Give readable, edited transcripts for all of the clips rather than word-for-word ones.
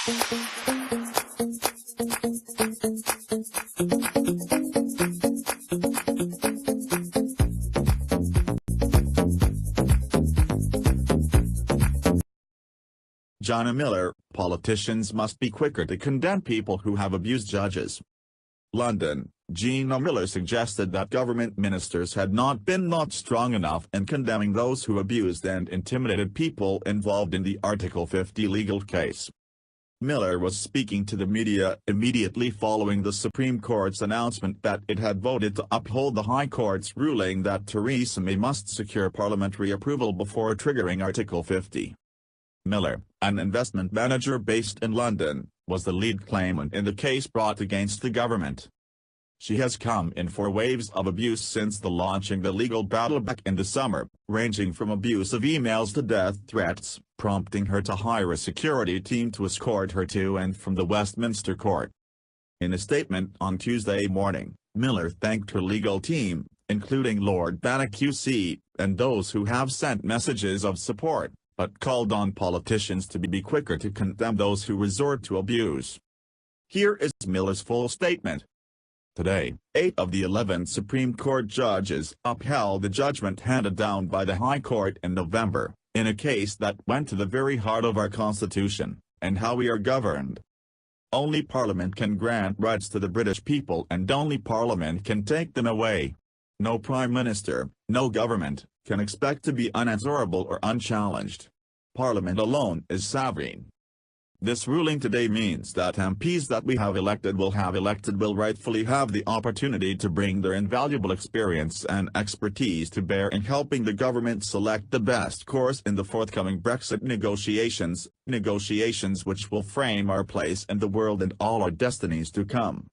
Gina Miller, politicians must be quicker to condemn people who have abused judges. London, Gina Miller suggested that government ministers had not been strong enough in condemning those who abused and intimidated people involved in the Article 50 legal case. Miller was speaking to the media immediately following the Supreme Court's announcement that it had voted to uphold the High Court's ruling that Theresa May must secure parliamentary approval before triggering Article 50. Miller, an investment manager based in London, was the lead claimant in the case brought against the government. She has come in for waves of abuse since the launching the legal battle back in the summer, ranging from abusive emails to death threats, prompting her to hire a security team to escort her to and from the Westminster Court. In a statement on Tuesday morning, Miller thanked her legal team, including Lord Bannock QC, and those who have sent messages of support, but called on politicians to be quicker to condemn those who resort to abuse. Here is Miller's full statement. Today, 8 of the 11 Supreme Court judges upheld the judgment handed down by the High Court in November, in a case that went to the very heart of our Constitution, and how we are governed. Only Parliament can grant rights to the British people and only Parliament can take them away. No Prime Minister, no government, can expect to be unanswerable or unchallenged. Parliament alone is sovereign. This ruling today means that MPs that we have elected will rightfully have the opportunity to bring their invaluable experience and expertise to bear in helping the government select the best course in the forthcoming Brexit negotiations which will frame our place in the world and all our destinies to come.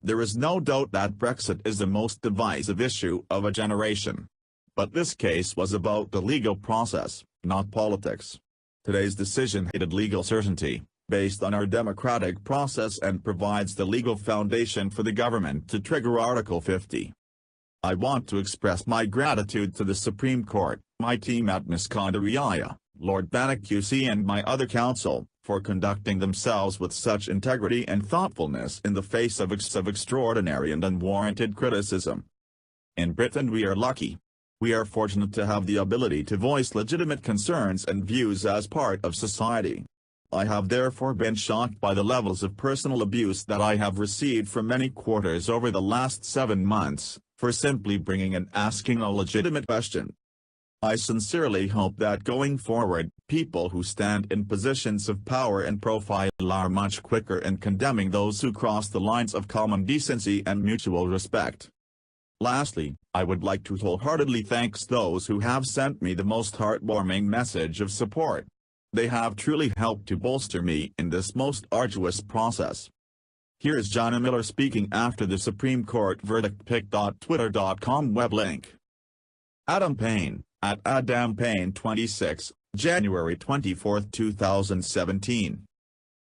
There is no doubt that Brexit is the most divisive issue of a generation. But this case was about the legal process, not politics. Today's decision added legal certainty, based on our democratic process and provides the legal foundation for the government to trigger Article 50. I want to express my gratitude to the Supreme Court, my team at Misconduct, Lord Bannock QC and my other counsel, for conducting themselves with such integrity and thoughtfulness in the face of extraordinary and unwarranted criticism. In Britain we are lucky. We are fortunate to have the ability to voice legitimate concerns and views as part of society. I have therefore been shocked by the levels of personal abuse that I have received from many quarters over the last 7 months, for simply bringing and asking a legitimate question. I sincerely hope that going forward, people who stand in positions of power and profile are much quicker in condemning those who cross the lines of common decency and mutual respect. Lastly, I would like to wholeheartedly thank those who have sent me the most heartwarming message of support. They have truly helped to bolster me in this most arduous process. Here is Gina Miller speaking after the Supreme Court verdict. Pic.twitter.com web link. Adam Payne, at Adam Payne 26, January 24, 2017.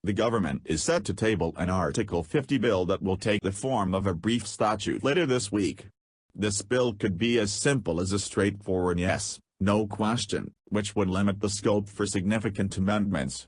The government is set to table an Article 50 bill that will take the form of a brief statute later this week. This bill could be as simple as a straightforward yes, no question, which would limit the scope for significant amendments.